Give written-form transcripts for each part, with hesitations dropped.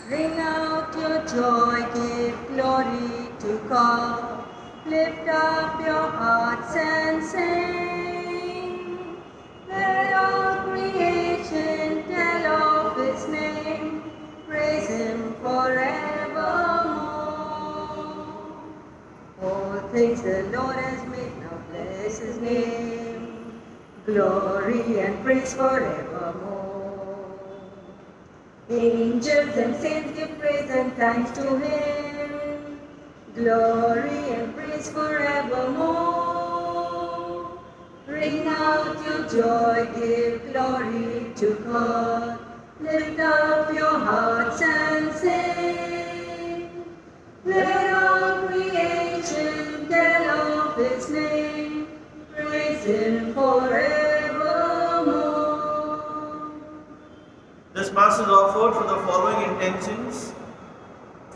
Ring out your joy, give glory to God. Lift up your hearts and sing. Let all creation tell of His name. Praise Him forevermore. All things the Lord has made, now bless His name. Glory and praise forevermore. Angels and saints give praise and thanks to Him. Glory and praise forevermore. Ring out your joy, give glory to God. Lift up your hearts and sing. Let all creation tell of His name. Praise Him forevermore. This Mass is offered for the following intentions: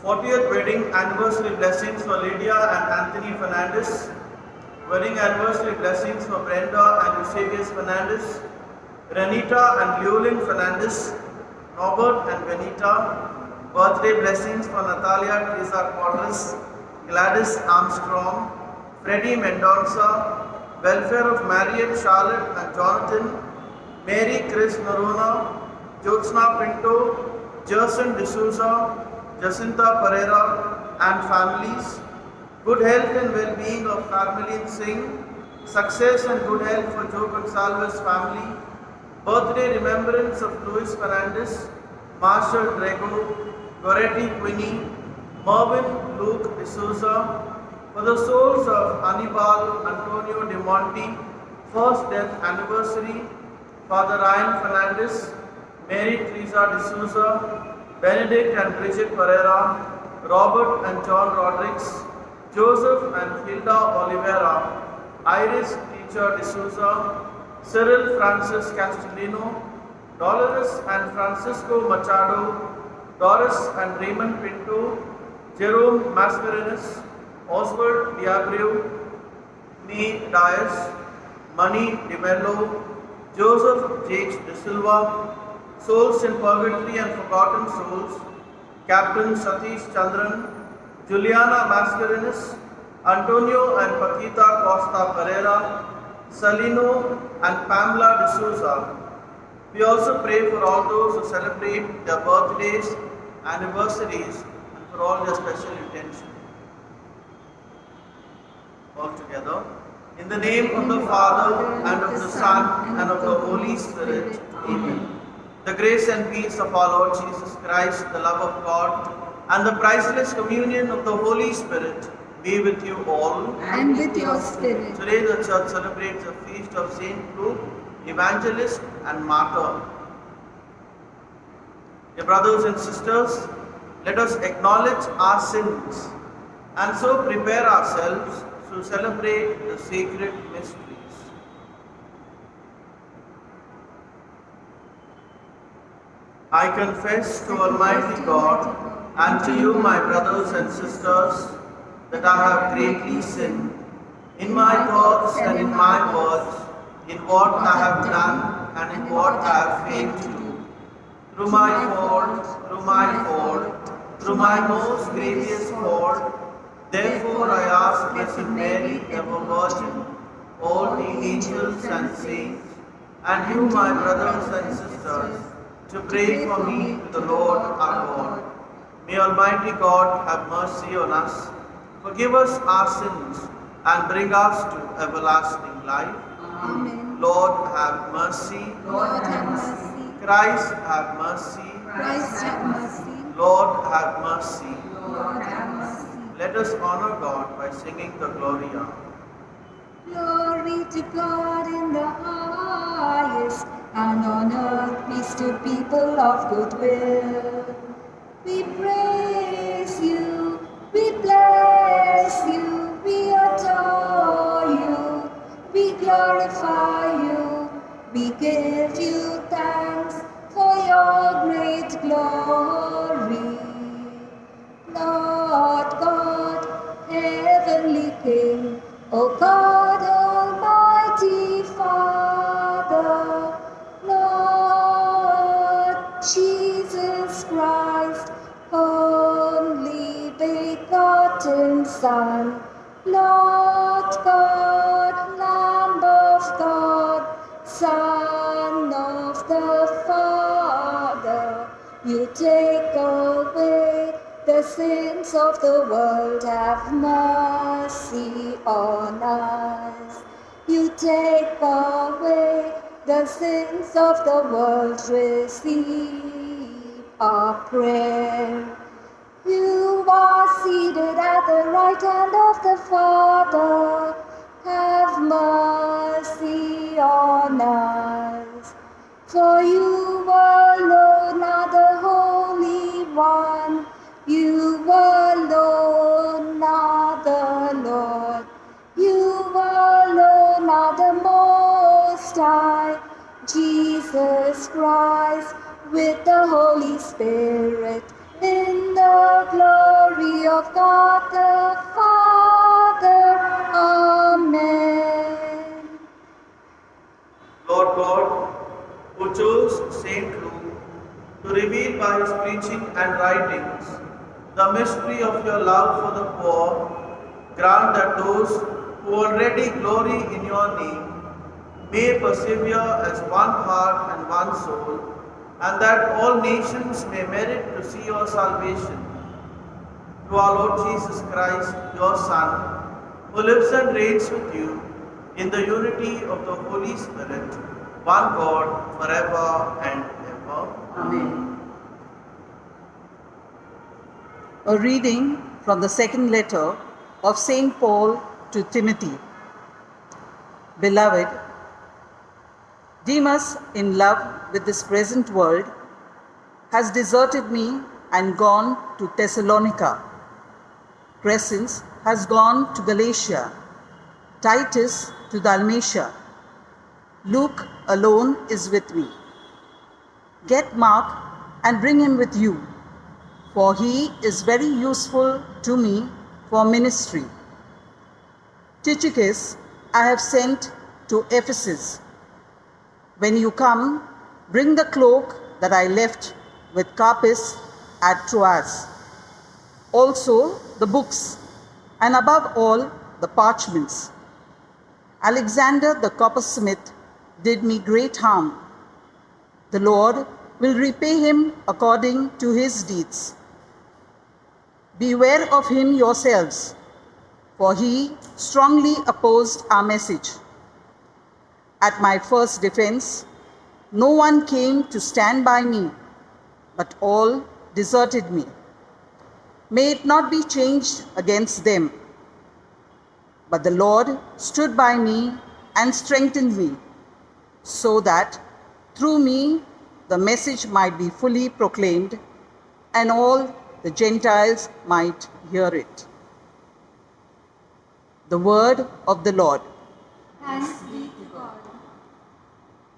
40th wedding anniversary blessings for Lydia and Anthony Fernandez, wedding anniversary blessings for Brenda and Eusebius Fernandez, Renita and Llewellyn Fernandez, Robert and Benita, birthday blessings for Natalia Teresa Quadras, Gladys Armstrong, Freddie Mendonça, welfare of Mariette, Charlotte and Jonathan, Mary Chris Narona, Jyotsna Pinto, Jerson D'Souza, Jacinta Pereira and families, good health and well-being of Carmelin Singh, success and good health for Joe Gonsalves family, birthday remembrance of Luis Fernandez, Marshall Drago, Goretti Quinny, Mervyn Luke D'Souza, for the souls of Anibal Antonio De Monte, first death anniversary, Father Ryan Fernandez, Mary Teresa D'Souza, Benedict and Bridget Pereira, Robert and John Rodrigues, Joseph and Hilda Oliveira, Iris Teacher D'Souza, Cyril Francis Castellino, Dolores and Francisco Machado, Doris and Raymond Pinto, Jerome Mascarenas, Oswald Diabreu, Nee Dias, Mani De Mello, Joseph Jakes De Silva, souls in purgatory and forgotten souls, Captain Satish Chandran, Juliana Mascarenas, Antonio and Paquita Costa Pereira, Salino and Pamela D'Souza. We also pray for all those who celebrate their birthdays, anniversaries, and for all their special intentions. All together. In the name of the Father, and of the Son, and of the Holy Spirit. Amen. The grace and peace of our Lord Jesus Christ, the love of God, and the priceless communion of the Holy Spirit be with you all. And with your spirit. Today the Church celebrates the feast of Saint Luke, Evangelist and Martyr. Dear brothers and sisters, let us acknowledge our sins and so prepare ourselves to celebrate the sacred mysteries. I confess to Almighty God and to you, my brothers and sisters, that I have greatly sinned in my thoughts and in my words, in what I have done and in what I have failed to do. Through my fault, through my most grievous fault, therefore I ask Blessed Mary, ever Virgin, all the angels and saints, and you, my brothers and sisters, to pray for me to the Lord our God. May Almighty God have mercy on us, forgive us our sins, and bring us to everlasting life. Amen. Lord, have mercy. Lord, have mercy. Christ, have mercy. Christ, have mercy. Lord, have mercy. Lord, have mercy. Let us honor God by singing the Gloria. Glory to God in the highest, and on earth peace to people of good will. We praise you, we bless you, we adore you, we glorify you, we give you thanks for your great glory. Lord God, heavenly King, O God, Almighty Father, Lord Jesus Christ, own Son, Lord God, Lamb of God, Son of the Father, you take away the sins of the world, have mercy on us. You take away the sins of the world, receive our prayer. You are seated at the right hand of the Father, have mercy on us. For you alone are the Holy One, you alone are the Lord, you alone are the Most High, Jesus Christ, with the Holy Spirit, in the glory of God the Father. Amen. Lord God, who chose Saint Luke to reveal by his preaching and writings the mystery of your love for the poor, grant that those who already glory in your name may persevere as one heart and one soul, and that all nations may merit to see your salvation. Through our Lord Jesus Christ, your Son, who lives and reigns with you in the unity of the Holy Spirit, one God, forever and ever. Amen. A reading from the second letter of St. Paul to Timothy. Beloved, Demas, in love with this present world, has deserted me and gone to Thessalonica. Crescens has gone to Galatia, Titus to Dalmatia. Luke alone is with me. Get Mark and bring him with you, for he is very useful to me for ministry. Tychicus I have sent to Ephesus. When you come, bring the cloak that I left with Carpus at Troas. Also the books, and above all the parchments. Alexander the coppersmith did me great harm. The Lord will repay him according to his deeds. Beware of him yourselves, for he strongly opposed our message. At my first defense, no one came to stand by me, but all deserted me. May it not be changed against them. But the Lord stood by me and strengthened me, so that through me the message might be fully proclaimed, and all the Gentiles might hear it. The word of the Lord. Thanks be to God.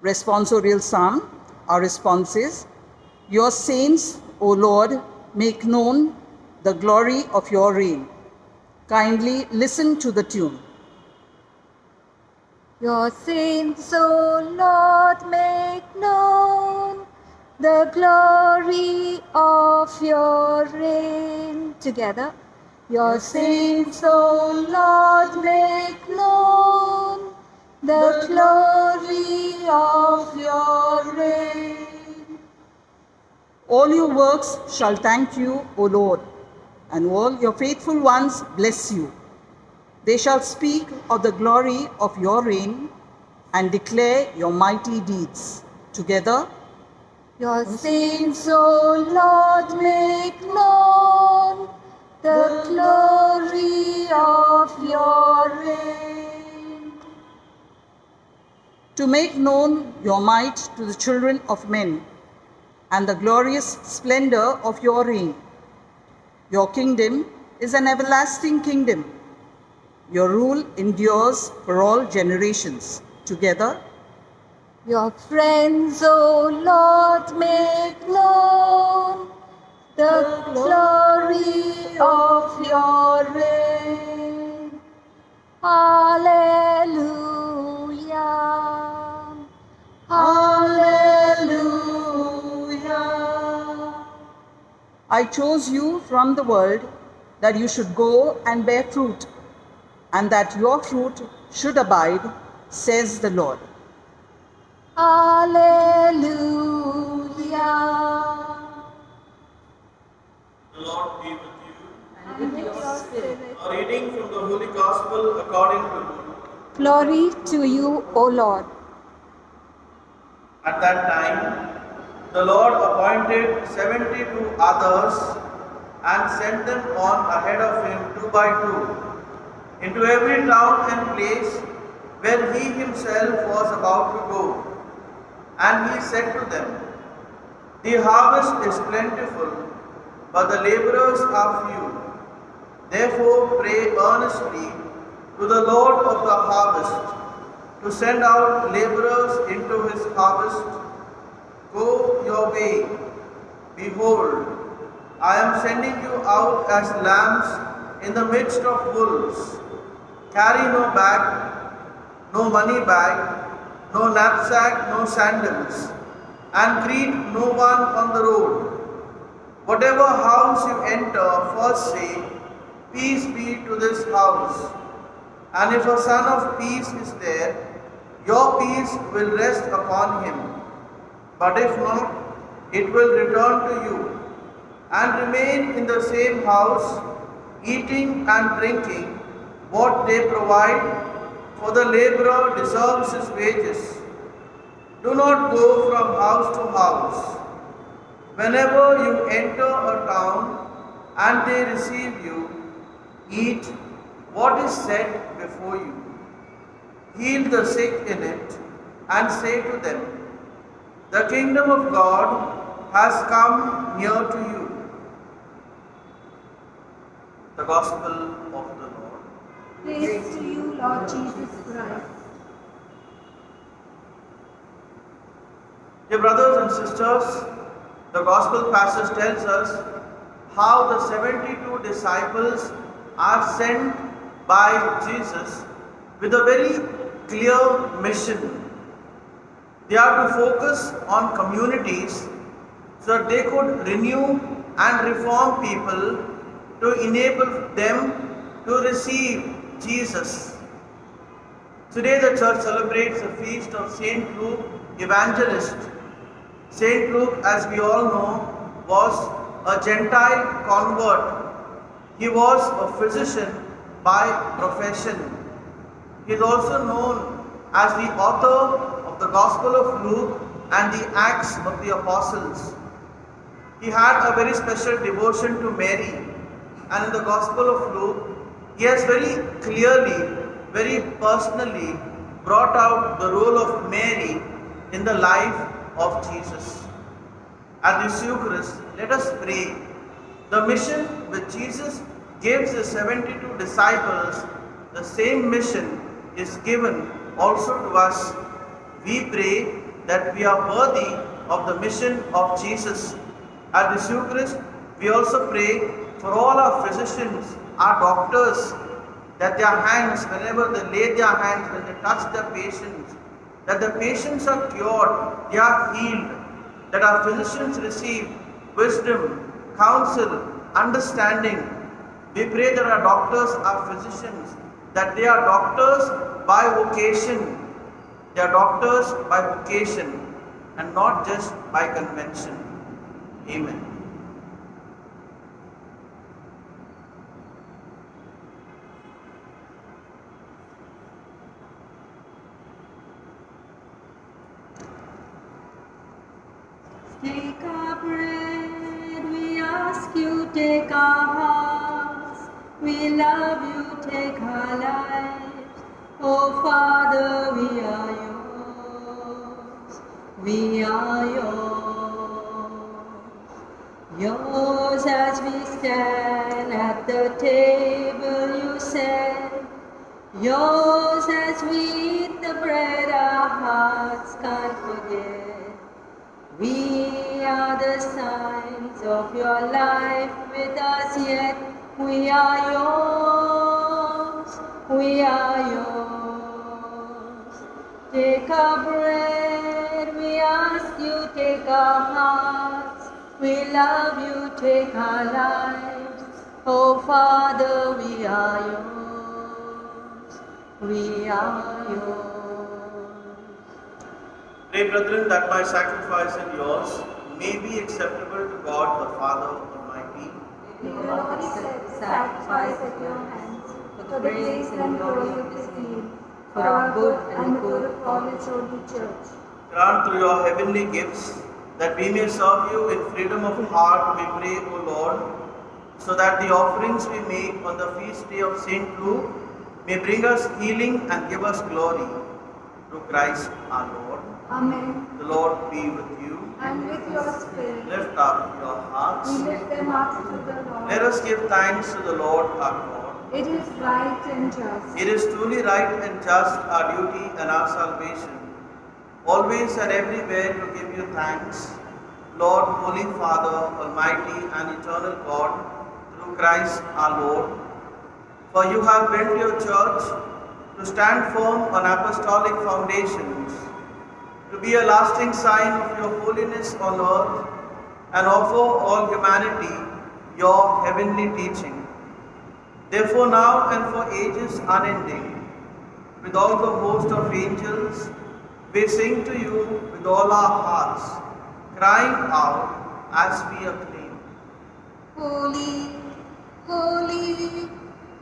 Responsorial Psalm. Our response is, Your saints, O Lord, make known the glory of your reign. Kindly listen to the tune. Your saints, O Lord, make known the glory of your reign. Together. Your saints, O Lord, make known the glory of your reign. All your works shall thank you, O Lord, and all your faithful ones bless you. They shall speak of the glory of your reign and declare your mighty deeds. Together. Your saints, O Lord, make known the glory of your reign. To make known your might to the children of men and the glorious splendor of your reign. Your kingdom is an everlasting kingdom. Your rule endures for all generations. Together. Your friends, O Lord, make known the glory of your reign. Hallelujah. Hallelujah. I chose you from the world that you should go and bear fruit, and that your fruit should abide, says the Lord. Hallelujah. The Lord be with you. And with your spirit. A reading from the Holy Gospel according to Luke. Glory to you, O Lord. At that time, the Lord appointed 72 others and sent them on ahead of him 2 by 2 into every town and place where he himself was about to go. And he said to them, "The harvest is plentiful, but the laborers are few. Therefore pray earnestly to the Lord of the harvest to send out laborers into his harvest. Go your way. Behold, I am sending you out as lambs in the midst of wolves. Carry no bag, no money bag, no knapsack, no sandals, and greet no one on the road. Whatever house you enter, first say, 'Peace be to this house.' And if a son of peace is there, your peace will rest upon him. But if not, it will return to you. And remain in the same house, eating and drinking what they provide, for the laborer deserves his wages. Do not go from house to house. Whenever you enter a town and they receive you, eat what is set before you. Heal the sick in it, and say to them, 'The kingdom of God has come near to you.'" The Gospel of the Lord. Praise to you, Lord Jesus Christ. Dear brothers and sisters, the Gospel passage tells us how the 72 disciples are sent by Jesus with a very clear mission. They are to focus on communities so that they could renew and reform people to enable them to receive Jesus. Today the church celebrates the feast of Saint Luke Evangelist. Saint Luke, as we all know, was a Gentile convert. He was a physician by profession. He is also known as the author of the Gospel of Luke and the Acts of the Apostles. He had a very special devotion to Mary, and in the Gospel of Luke, he has very clearly, very personally brought out the role of Mary in the life of Jesus. At this Eucharist, let us pray. The mission which Jesus gives the 72 disciples, the same mission is given also to us. We pray that we are worthy of the mission of Jesus. At this Eucharist, we also pray for all our physicians, our doctors, that their hands, whenever they lay their hands, when they touch their patients, that the patients are cured, they are healed, that our physicians receive wisdom, counsel, understanding. We pray that our doctors are physicians, that they are doctors by vocation. They are doctors by vocation and not just by convention. Amen. Take our bread, we ask you, take our hearts. We love you, take our lives. Oh Father, we are yours. We are yours. Yours as we stand at the table you said. Yours as we eat the bread our hearts can't forget. We are the signs of your life with us yet. We are yours, we are yours. Take our bread, we ask you, take our hearts. We love you, take our lives. Oh Father, we are yours. We are yours. Pray, brethren, that my sacrifice and yours may be acceptable to God the Father Almighty. May the Lord accept the sacrifice at your hands for the praise and glory of His name, for our good and the good of all His holy church. Grant through your heavenly gifts that we may serve you in freedom of heart, we pray, O Lord, so that the offerings we make on the feast day of Saint Luke may bring us healing and give us glory. Through Christ our Lord. Amen. The Lord be with you. And with your spirit, Lift up your hearts. we lift them up to the Lord. Let us give thanks to the Lord our God. It is right and just. It is truly right and just, our duty and our salvation, always and everywhere to give you thanks, Lord, Holy Father, Almighty and eternal God, through Christ our Lord. For you have built your church to stand firm on apostolic foundations, to be a lasting sign of your holiness on earth, and offer all humanity your heavenly teaching. Therefore now and for ages unending, with all the host of angels, we sing to you with all our hearts, crying out as we acclaim. Holy, holy,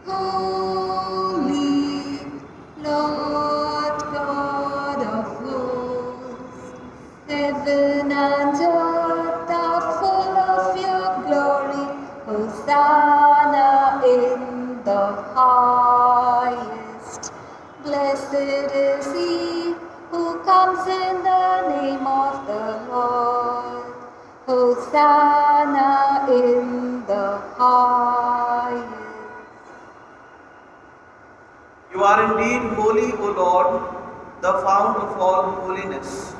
holy, Lord God of hosts, heaven and earth are full of your glory. Hosanna in the highest. Blessed is he who comes in the name of the Lord. Hosanna in the highest. You are indeed holy, O Lord, the fount of all holiness.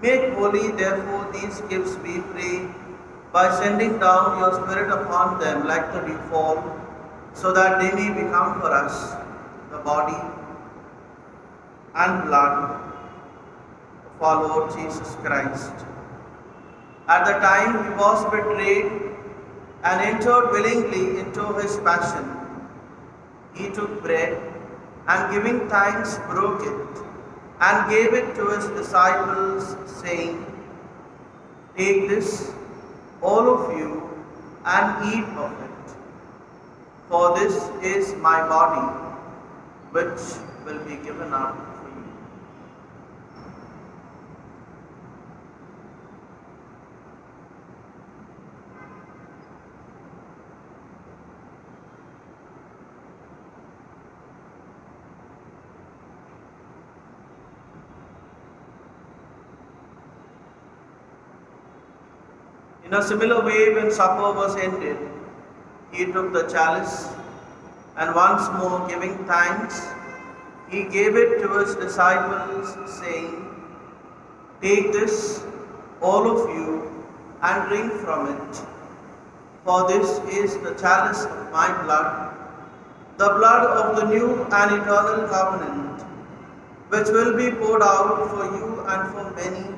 Make holy, therefore, these gifts, we pray, by sending down your Spirit upon them like the dewfall, so that they may become for us the body and blood of our Lord Jesus Christ. At the time he was betrayed and entered willingly into his passion, he took bread and giving thanks broke it and gave it to his disciples, saying, "Take this, all of you, and eat of it, for this is my body, which will be given up for you." In a similar way, when supper was ended, he took the chalice, and once more giving thanks, he gave it to his disciples, saying, "Take this, all of you, and drink from it, for this is the chalice of my blood, the blood of the new and eternal covenant, which will be poured out for you and for many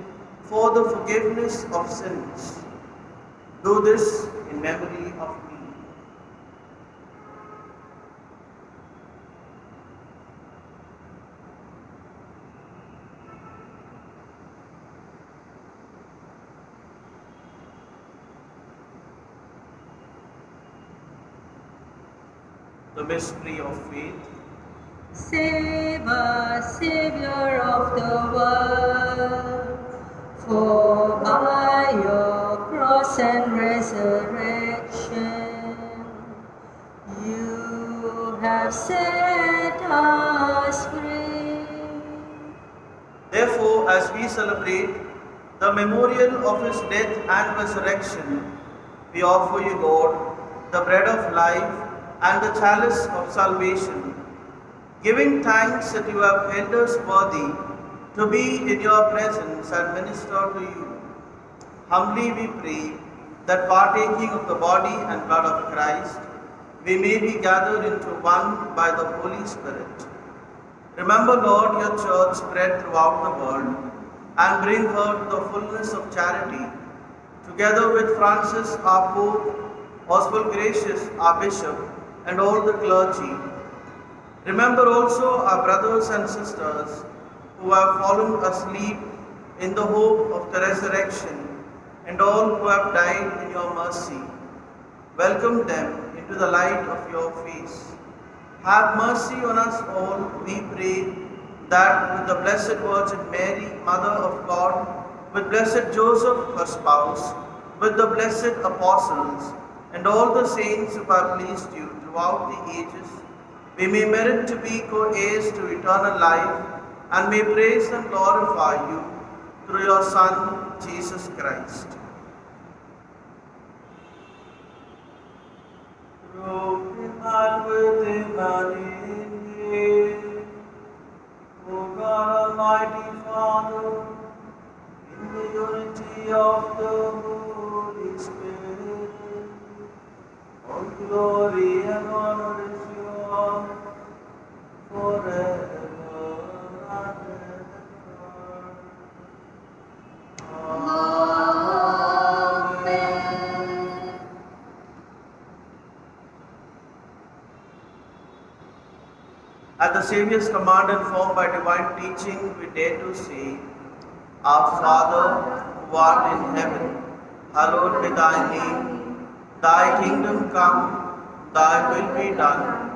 for the forgiveness of sins. Do this in memory of me." The mystery of faith. Save us, Savior of the world, for by your cross and resurrection you have set us free. Therefore, as we celebrate the memorial of his death and resurrection, we offer you, Lord, the bread of life and the chalice of salvation, giving thanks that you have held us worthy to be in your presence and minister to you. Humbly we pray that partaking of the body and blood of Christ, we may be gathered into one by the Holy Spirit. Remember, Lord, your church spread throughout the world, and bring her to the fullness of charity, together with Francis, our Pope, Most gracious our Bishop, and all the clergy. Remember also our brothers and sisters who have fallen asleep in the hope of the resurrection, and all who have died in your mercy. Welcome them into the light of your face. Have mercy on us all, we pray, that with the Blessed Virgin Mary, Mother of God, with blessed Joseph, her spouse, with the blessed apostles, and all the saints who have pleased you throughout the ages, we may merit to be co-heirs to eternal life, and may praise and glorify you through your Son, Jesus Christ. Through him and with him and in him, O God Almighty Father, in the unity of the Holy Spirit, all glory and honor is yours forever and ever. Amen. At the Saviour's command and formed by divine teaching, we dare to say, Our Father, who art in heaven, hallowed be thy name. Thy kingdom come, thy will be done,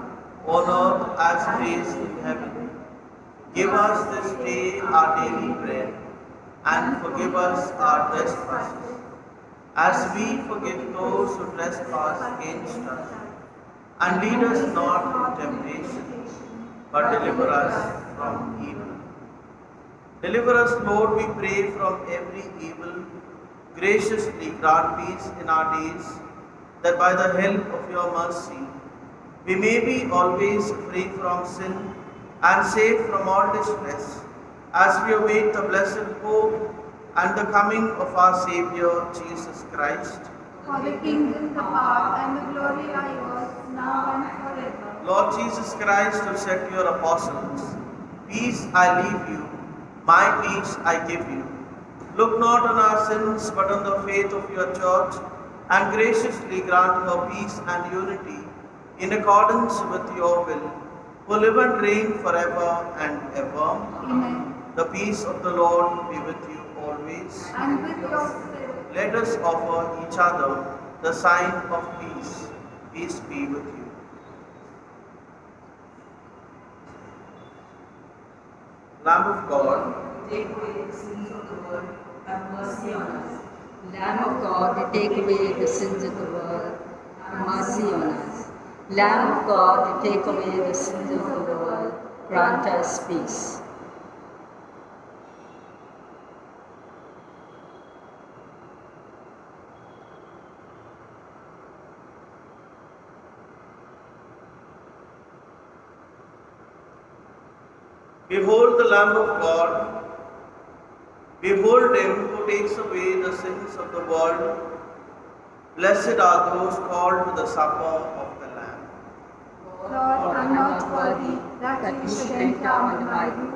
on earth as it is in heaven. Give us this day our daily bread, and forgive us our trespasses, as we forgive those who trespass against us. And lead us not into temptation, but deliver us from evil. Deliver us, Lord, we pray, from every evil. Graciously grant peace in our days, that by the help of your mercy, we may be always free from sin and safe from all distress, as we await the blessed hope and the coming of our Saviour, Jesus Christ. For the kingdom, the power, and the glory are yours, now and forever. Lord Jesus Christ, who said to your apostles, Peace I leave you, my peace I give you. Look not on our sins, but on the faith of your church, and graciously grant her peace and unity, in accordance with your will, who live and reign forever and ever. Amen. The peace of the Lord be with you always. And with your spirit. Let us offer each other the sign of peace. Peace be with you. Lamb of God, Take away the sins of the world, have mercy on us. Lamb of God, take away the sins of the world, have mercy on us. Lamb of God, take away the sins of the world, grant us peace. behold the Lamb of God. Behold him who takes away the sins of the world. Blessed are those called to the supper of the Lamb. Lord, I am not worthy that you should enter under my roof,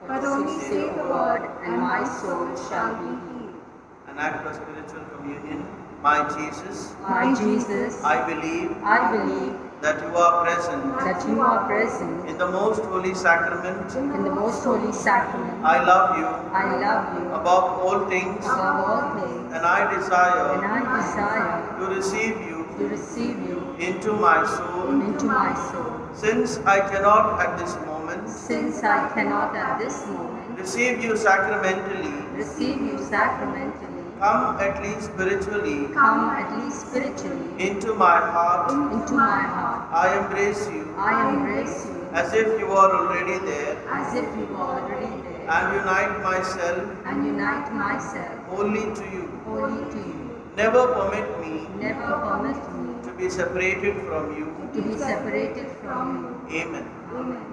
but only say the word, and my soul shall be healed. An act of spiritual communion. My Jesus, My Jesus, I believe I believe that you are present that you are present in the most holy sacrament. in the most holy sacrament. I love you I love you above all things, above all things, and I and desire I desire to receive you to receive you into my soul. into my soul. Since I cannot at this moment Since I cannot at this moment receive you sacramentally, receive you sacramentally, come at least spiritually come at least spiritually into my heart. into my heart. I embrace you I embrace you as if you are already there, as if you were already there, and unite myself and unite myself wholly to you. wholly to you. Never permit me Never permit me to be separated from you. to be separated from you. Amen. Amen.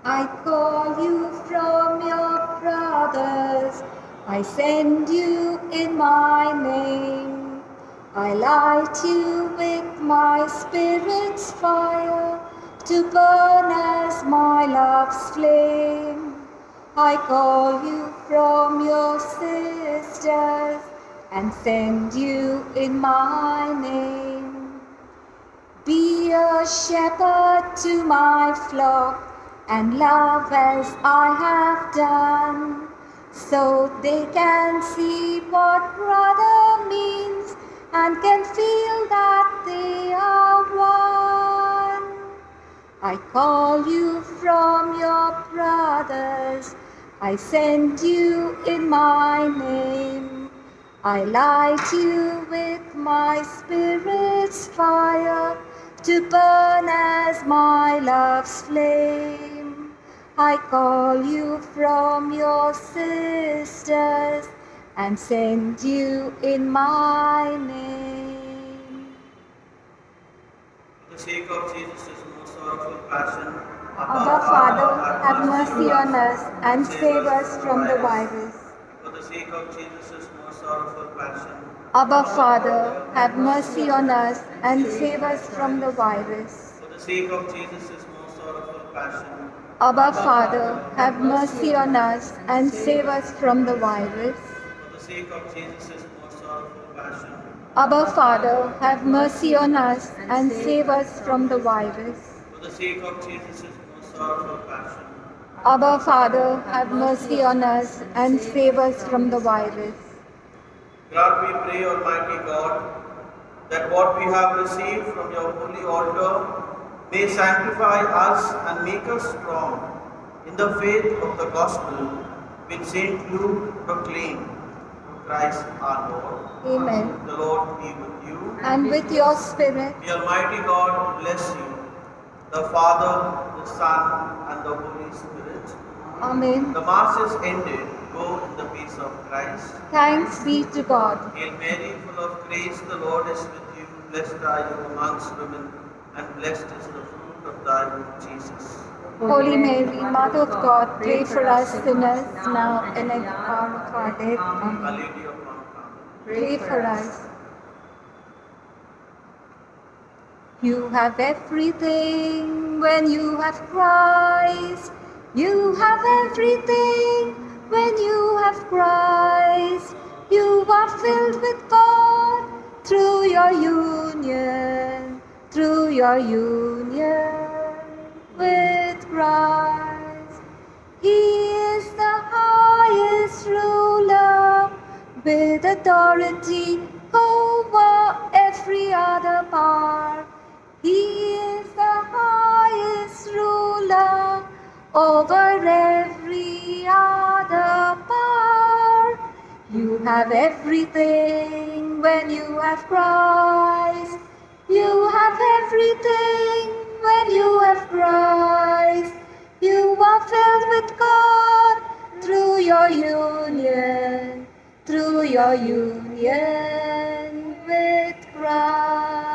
I call you from your brothers, I send you in my name. I light you with my spirit's fire, to burn as my love's flame. I call you from your sisters and send you in my name. Be a shepherd to my flock and love as I have done, so they can see what brother means and can feel that they are one. I call you from your brothers, I send you in my name. I light you with my Spirit's fire to burn as my love's flame. I call you from your sisters and send you in my name. For the sake of Jesus' most sorrowful passion, Abba Father, have mercy on us and save us from the virus. For the sake of Jesus' most sorrowful passion, Abba Father, have mercy on us and save us from the virus. for the sake of Jesus' most sorrowful passion, Abba Father, have mercy on us and save us from the virus. for the sake of Jesus' most sorrowful passion, Abba Father, have mercy on us and save us from the virus. for the sake of Jesus' most sorrowful passion, Abba Father, have mercy on us and save us from the virus. grant, we pray, Almighty God, that what we have received from your holy altar may sanctify us and make us strong in the faith of the gospel which St. Luke proclaimed. Through Christ our Lord. Amen. The Lord be with you. And with your spirit, The Almighty God bless you, the Father, the Son, and the Holy Spirit. Amen. The Mass is ended. Go in the peace of Christ. Thanks be to God. Hail Mary, full of grace, the Lord is with you. Blessed are you amongst women, and blessed is the fruit of thy womb, Jesus. Holy Mary, Mother of God, pray for us sinners now and at the hour of our death. Our Amen. Lady of Mount Carmel. Pray for us. You have everything when you have Christ. You have everything when you have Christ. You are filled with God through your union, with Christ. He is the highest ruler with authority over every other power. He is the highest ruler over every other power. You have everything when you have Christ. You have everything when you have Christ. You are filled with God through your union with Christ.